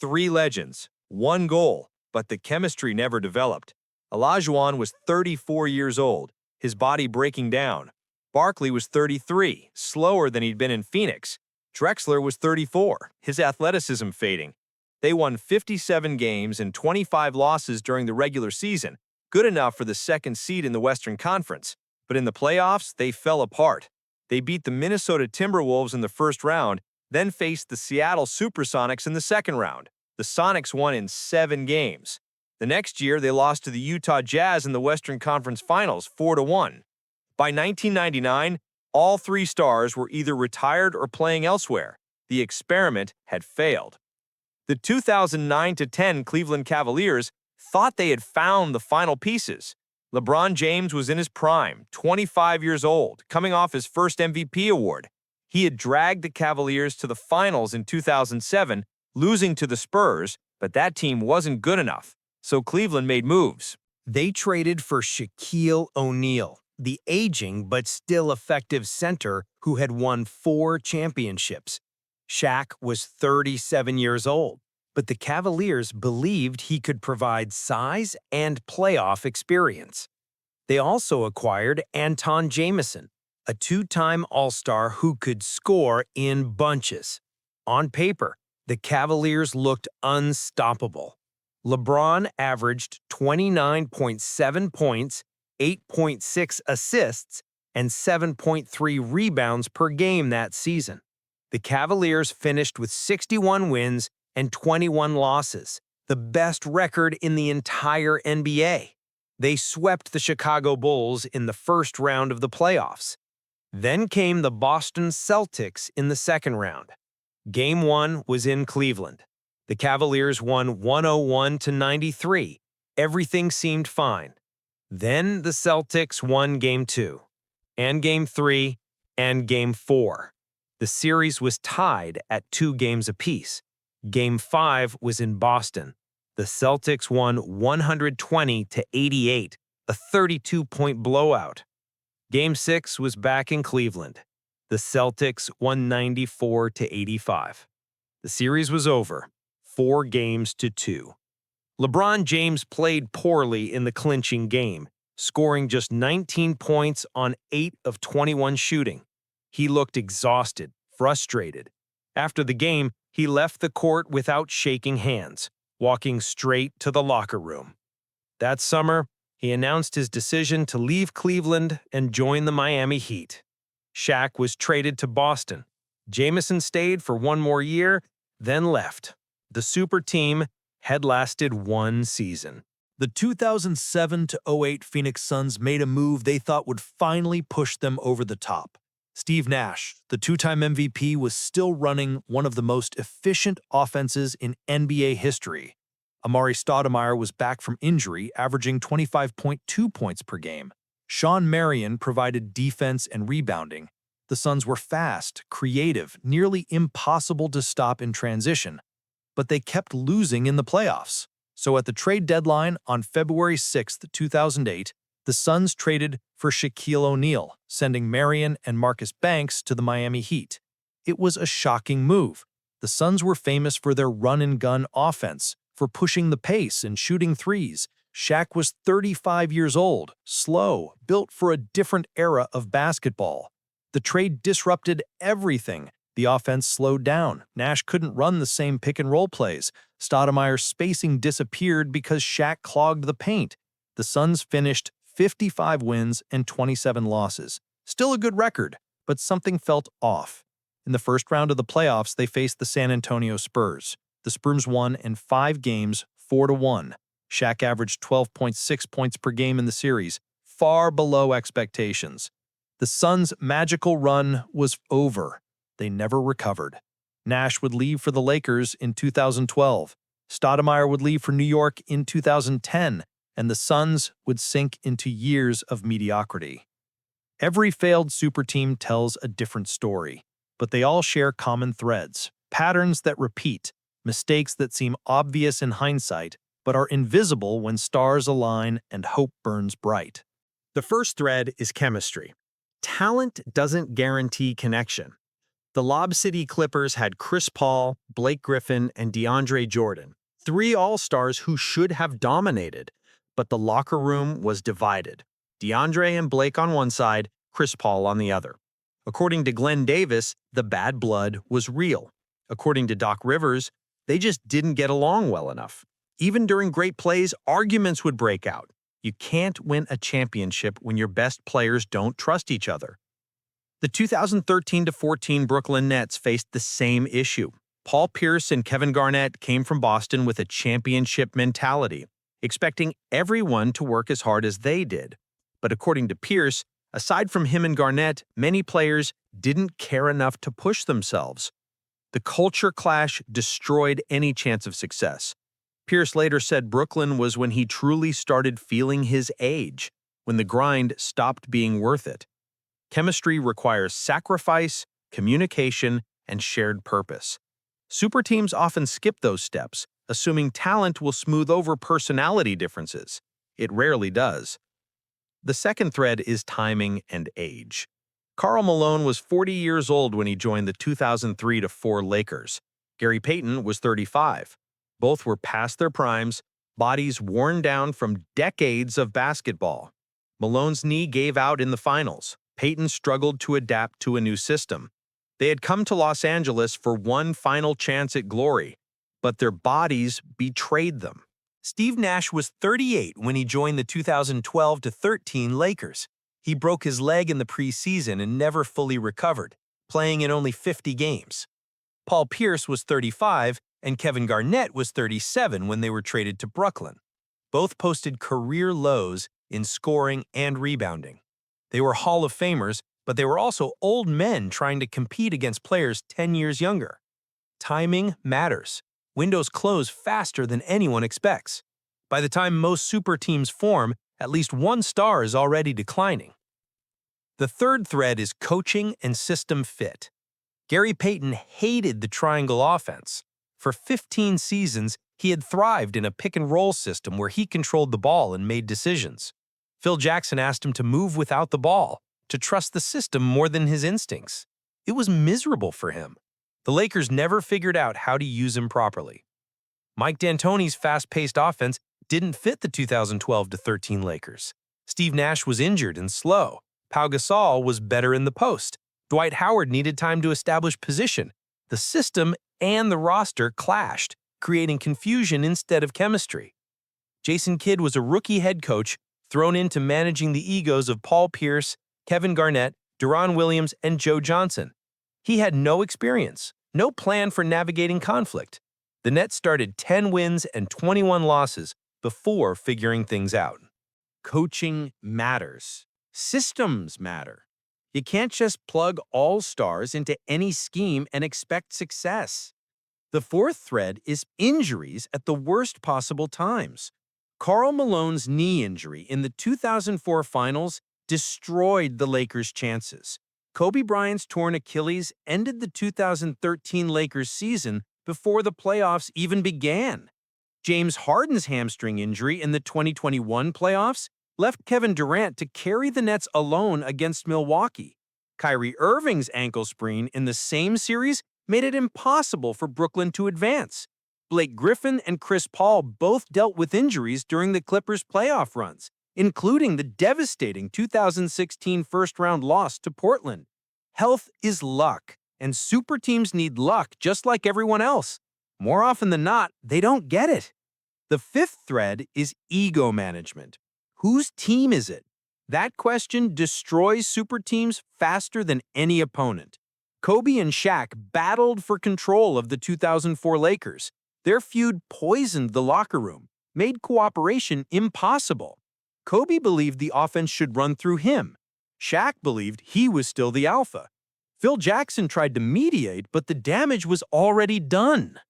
3 legends, 1 goal, but the chemistry never developed. Olajuwon was 34 years old, his body breaking down. Barkley was 33, slower than he'd been in Phoenix. Drexler was 34, his athleticism fading. They won 57 games and 25 losses during the regular season, good enough for the 2nd seed in the Western Conference. But in the playoffs, they fell apart. They beat the Minnesota Timberwolves in the first round, then faced the Seattle Supersonics in the second round. The Sonics won in 7 games. The next year, they lost to the Utah Jazz in the Western Conference Finals 4-1. By 1999, all 3 stars were either retired or playing elsewhere. The experiment had failed. The 2009-10 Cleveland Cavaliers thought they had found the final pieces. LeBron James was in his prime, 25 years old, coming off his first MVP award. He had dragged the Cavaliers to the finals in 2007, losing to the Spurs, but that team wasn't good enough, so Cleveland made moves. They traded for Shaquille O'Neal, the aging but still effective center who had won 4 championships. Shaq was 37 years old, but the Cavaliers believed he could provide size and playoff experience. They also acquired Anton Jamison, a 2-time All-Star who could score in bunches. On paper, the Cavaliers looked unstoppable. LeBron averaged 29.7 points, 8.6 assists, and 7.3 rebounds per game that season. The Cavaliers finished with 61 wins and 21 losses, the best record in the entire NBA. They swept the Chicago Bulls in the first round of the playoffs. Then came the Boston Celtics in the second round. Game 1 was in Cleveland. The Cavaliers won 101-93. Everything seemed fine. Then the Celtics won Game 2, and Game 3, and Game 4. The series was tied at 2 games apiece. Game 5 was in Boston. The Celtics won 120-88, a 32-point blowout. Game 6 was back in Cleveland. The Celtics won 94-85. The series was over, 4-2. LeBron James played poorly in the clinching game. scoring just 19 points on 8 of 21 shooting. He looked exhausted, frustrated. After the game, he left the court without shaking hands, walking straight to the locker room. That summer, he announced his decision to leave Cleveland and join the Miami Heat. Shaq was traded to Boston. Jamison stayed for one more year, then left. The super team had lasted one season. The 2007-08 Phoenix Suns made a move they thought would finally push them over the top. Steve Nash, the two-time MVP, was still running one of the most efficient offenses in NBA history. Amari Stoudemire was back from injury, averaging 25.2 points per game. Sean Marion provided defense and rebounding. The Suns were fast, creative, nearly impossible to stop in transition, but they kept losing in the playoffs. So at the trade deadline on February 6, 2008, the Suns traded for Shaquille O'Neal, sending Marion and Marcus Banks to the Miami Heat. It was a shocking move. The Suns were famous for their run-and-gun offense, for pushing the pace and shooting threes. Shaq was 35 years old, slow, built for a different era of basketball. The trade disrupted everything. The offense slowed down. Nash couldn't run the same pick-and-roll plays. Stoudemire's spacing disappeared because Shaq clogged the paint. The Suns finished 55 wins and 27 losses. Still a good record, but something felt off. In the first round of the playoffs, they faced the San Antonio Spurs. The Spurs won in 5 games, 4-1. Shaq averaged 12.6 points per game in the series, far below expectations. The Suns' magical run was over. They never recovered. Nash would leave for the Lakers in 2012. Stoudemire would leave for New York in 2010, and the Suns would sink into years of mediocrity. Every failed super team tells a different story, but they all share common threads, patterns that repeat, mistakes that seem obvious in hindsight, but are invisible when stars align and hope burns bright. The first thread is chemistry. Talent doesn't guarantee connection. The Lob City Clippers had Chris Paul, Blake Griffin, and DeAndre Jordan, 3 all-stars who should have dominated, but the locker room was divided. DeAndre and Blake on one side, Chris Paul on the other. According to Glenn Davis, the bad blood was real. According to Doc Rivers, they just didn't get along well enough. Even during great plays, arguments would break out. You can't win a championship when your best players don't trust each other. The 2013-14 Brooklyn Nets faced the same issue. Paul Pierce and Kevin Garnett came from Boston with a championship mentality, expecting everyone to work as hard as they did. But according to Pierce, aside from him and Garnett, many players didn't care enough to push themselves. The culture clash destroyed any chance of success. Pierce later said Brooklyn was when he truly started feeling his age, when the grind stopped being worth it. Chemistry requires sacrifice, communication, and shared purpose. Super teams often skip those steps, assuming talent will smooth over personality differences. It rarely does. The second thread is timing and age. Karl Malone was 40 years old when he joined the 2003-04 Lakers. Gary Payton was 35. Both were past their primes, bodies worn down from decades of basketball. Malone's knee gave out in the finals. Payton struggled to adapt to a new system. They had come to Los Angeles for one final chance at glory, but their bodies betrayed them. Steve Nash was 38 when he joined the 2012-13 Lakers. He broke his leg in the preseason and never fully recovered, playing in only 50 games. Paul Pierce was 35 and Kevin Garnett was 37 when they were traded to Brooklyn. Both posted career lows in scoring and rebounding. They were Hall of Famers, but they were also old men trying to compete against players 10 years younger. Timing matters. Windows close faster than anyone expects. By the time most super teams form, at least one star is already declining. The third thread is coaching and system fit. Gary Payton hated the triangle offense. For 15 seasons, he had thrived in a pick-and-roll system where he controlled the ball and made decisions. Phil Jackson asked him to move without the ball, to trust the system more than his instincts. It was miserable for him. The Lakers never figured out how to use him properly. Mike D'Antoni's fast-paced offense didn't fit the 2012-13 Lakers. Steve Nash was injured and slow. Pau Gasol was better in the post. Dwight Howard needed time to establish position. The system and the roster clashed, creating confusion instead of chemistry. Jason Kidd was a rookie head coach thrown into managing the egos of Paul Pierce, Kevin Garnett, Deron Williams, and Joe Johnson. He had no experience, no plan for navigating conflict. The Nets started 10 wins and 21 losses before figuring things out. Coaching matters. Systems matter. You can't just plug all stars into any scheme and expect success. The fourth thread is injuries at the worst possible times. Karl Malone's knee injury in the 2004 finals destroyed the Lakers' chances. Kobe Bryant's torn Achilles ended the 2013 Lakers season before the playoffs even began. James Harden's hamstring injury in the 2021 playoffs left Kevin Durant to carry the Nets alone against Milwaukee. Kyrie Irving's ankle sprain in the same series made it impossible for Brooklyn to advance. Blake Griffin and Chris Paul both dealt with injuries during the Clippers' playoff runs, including the devastating 2016 first-round loss to Portland. Health is luck, and super teams need luck just like everyone else. More often than not, they don't get it. The fifth thread is ego management. Whose team is it? That question destroys super teams faster than any opponent. Kobe and Shaq battled for control of the 2004 Lakers. Their feud poisoned the locker room, made cooperation impossible. Kobe believed the offense should run through him. Shaq believed he was still the alpha. Phil Jackson tried to mediate, but the damage was already done.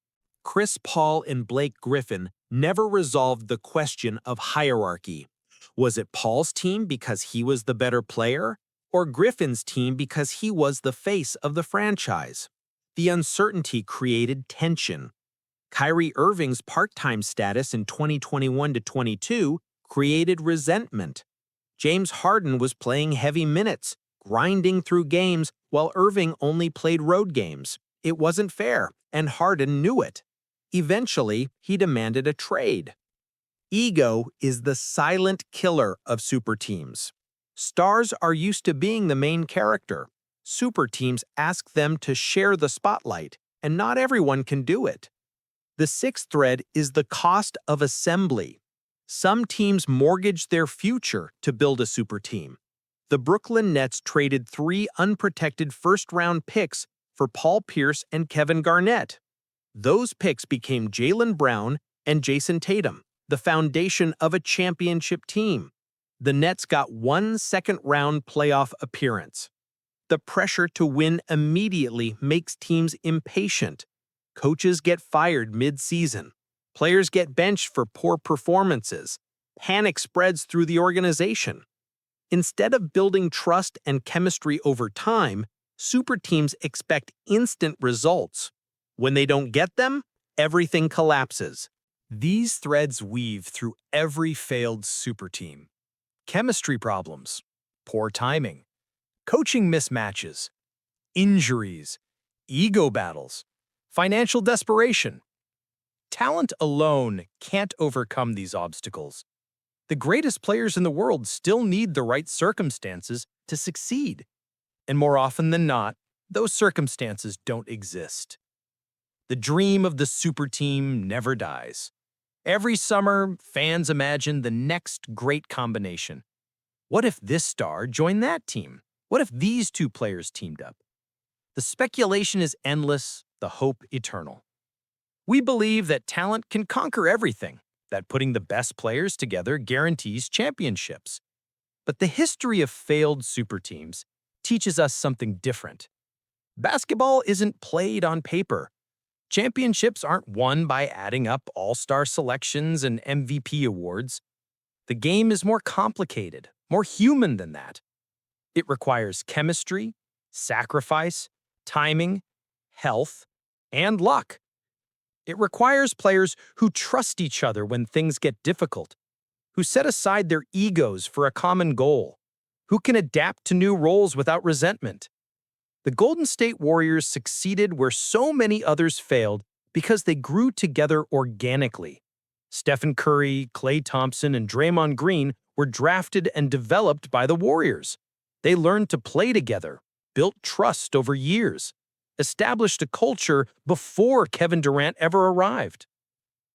Chris Paul and Blake Griffin never resolved the question of hierarchy. Was it Paul's team because he was the better player, or Griffin's team because he was the face of the franchise? The uncertainty created tension. Kyrie Irving's part-time status in 2021-22 created resentment. James Harden was playing heavy minutes, grinding through games, while Irving only played road games. It wasn't fair, and Harden knew it. Eventually, he demanded a trade. Ego is the silent killer of super teams. Stars are used to being the main character. Super teams ask them to share the spotlight, and not everyone can do it. The sixth thread is the cost of assembly. Some teams mortgage their future to build a super team. The Brooklyn Nets traded 3 unprotected first-round picks for Paul Pierce and Kevin Garnett. Those picks became Jaylen Brown and Jason Tatum, the foundation of a championship team. The Nets got 1 second-round playoff appearance. The pressure to win immediately makes teams impatient. Coaches get fired mid-season. Players get benched for poor performances. Panic spreads through the organization. Instead of building trust and chemistry over time, super teams expect instant results. When they don't get them, everything collapses. These threads weave through every failed super team. Chemistry problems, poor timing, coaching mismatches, injuries, ego battles, financial desperation. Talent alone can't overcome these obstacles. The greatest players in the world still need the right circumstances to succeed. And more often than not, those circumstances don't exist. The dream of the super team never dies. Every summer, fans imagine the next great combination. What if this star joined that team? What if these 2 players teamed up? The speculation is endless, the hope eternal. We believe that talent can conquer everything, that putting the best players together guarantees championships. But the history of failed super teams teaches us something different. Basketball isn't played on paper. Championships aren't won by adding up all-star selections and MVP awards. The game is more complicated, more human than that. It requires chemistry, sacrifice, timing, health, and luck. It requires players who trust each other when things get difficult, who set aside their egos for a common goal, who can adapt to new roles without resentment. The Golden State Warriors succeeded where so many others failed because they grew together organically. Stephen Curry, Klay Thompson, and Draymond Green were drafted and developed by the Warriors. They learned to play together, built trust over years, established a culture before Kevin Durant ever arrived.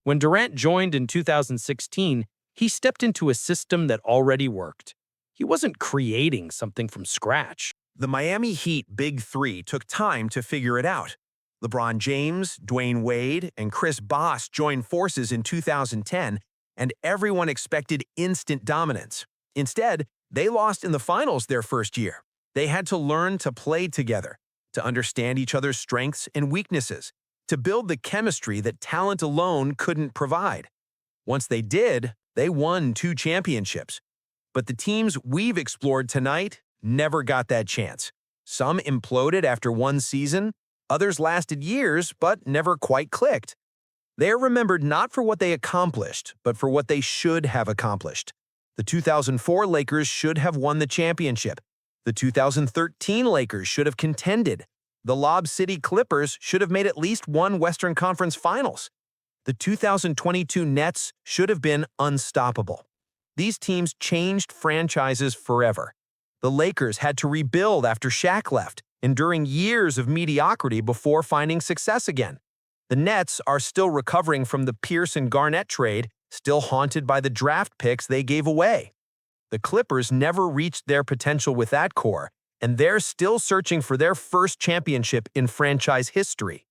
When Durant joined in 2016, he stepped into a system that already worked. He wasn't creating something from scratch. The Miami Heat Big Three took time to figure it out. LeBron James, Dwayne Wade, and Chris Bosh joined forces in 2010, and everyone expected instant dominance. Instead, they lost in the finals their first year. They had to learn to play together, to understand each other's strengths and weaknesses, to build the chemistry that talent alone couldn't provide. Once they did, they won 2 championships. But the teams we've explored tonight never got that chance. Some imploded after 1 season, others lasted years but never quite clicked. They are remembered not for what they accomplished, but for what they should have accomplished. The 2004 Lakers should have won the championship. The 2013 Lakers should have contended. The Lob City Clippers should have made at least 1 Western Conference Finals. The 2022 Nets should have been unstoppable. These teams changed franchises forever. The Lakers had to rebuild after Shaq left, enduring years of mediocrity before finding success again. The Nets are still recovering from the Pierce and Garnett trade, still haunted by the draft picks they gave away. The Clippers never reached their potential with that core, and they're still searching for their first championship in franchise history.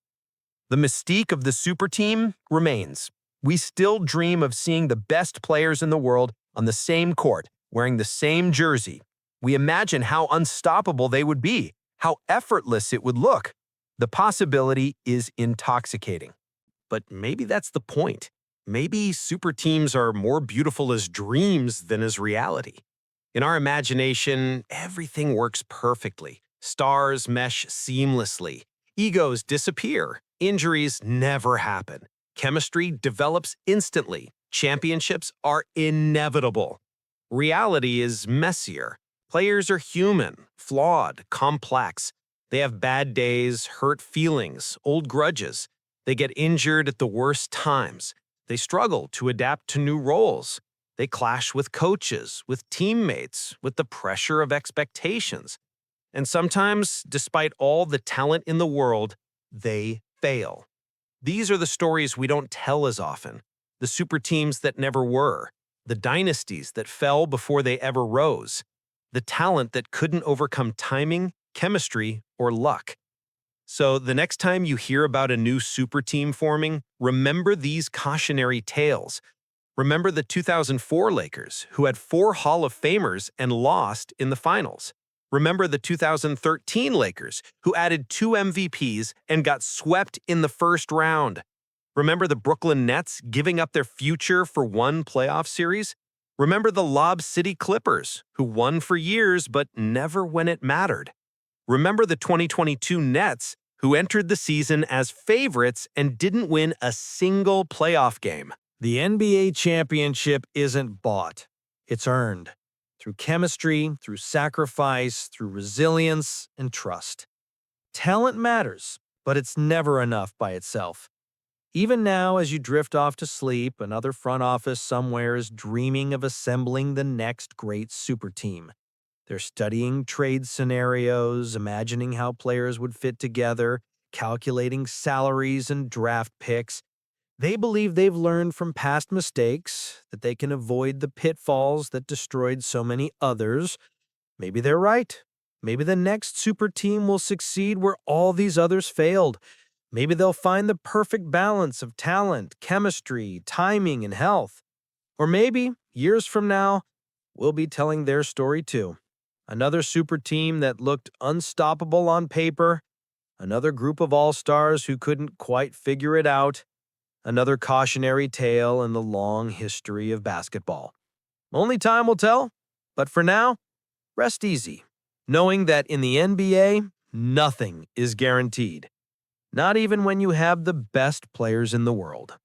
The mystique of the super team remains. We still dream of seeing the best players in the world on the same court, wearing the same jersey. We imagine how unstoppable they would be, how effortless it would look. The possibility is intoxicating. But maybe that's the point. Maybe super teams are more beautiful as dreams than as reality. In our imagination, everything works perfectly. Stars mesh seamlessly. Egos disappear. Injuries never happen. Chemistry develops instantly. Championships are inevitable. Reality is messier. Players are human, flawed, complex. They have bad days, hurt feelings, old grudges. They get injured at the worst times. They struggle to adapt to new roles. They clash with coaches, with teammates, with the pressure of expectations. And sometimes, despite all the talent in the world, they fail. These are the stories we don't tell as often. The super teams that never were. The dynasties that fell before they ever rose. The talent that couldn't overcome timing, chemistry, or luck. So the next time you hear about a new super team forming, remember these cautionary tales. Remember the 2004 Lakers, who had 4 Hall of Famers and lost in the finals. Remember the 2013 Lakers, who added 2 MVPs and got swept in the first round. Remember the Brooklyn Nets giving up their future for 1 playoff series? Remember the Lob City Clippers, who won for years but never when it mattered. Remember the 2022 Nets, who entered the season as favorites and didn't win a single playoff game. The NBA championship isn't bought. It's earned. Through chemistry, through sacrifice, through resilience, and trust. Talent matters, but it's never enough by itself. Even now, as you drift off to sleep, another front office somewhere is dreaming of assembling the next great super team. They're studying trade scenarios, imagining how players would fit together, calculating salaries and draft picks. They believe they've learned from past mistakes, that they can avoid the pitfalls that destroyed so many others. Maybe they're right. Maybe the next super team will succeed where all these others failed. Maybe they'll find the perfect balance of talent, chemistry, timing, and health. Or maybe, years from now, we'll be telling their story too. Another super team that looked unstoppable on paper, another group of all-stars who couldn't quite figure it out, another cautionary tale in the long history of basketball. Only time will tell, but for now, rest easy, knowing that in the NBA, nothing is guaranteed. Not even when you have the best players in the world.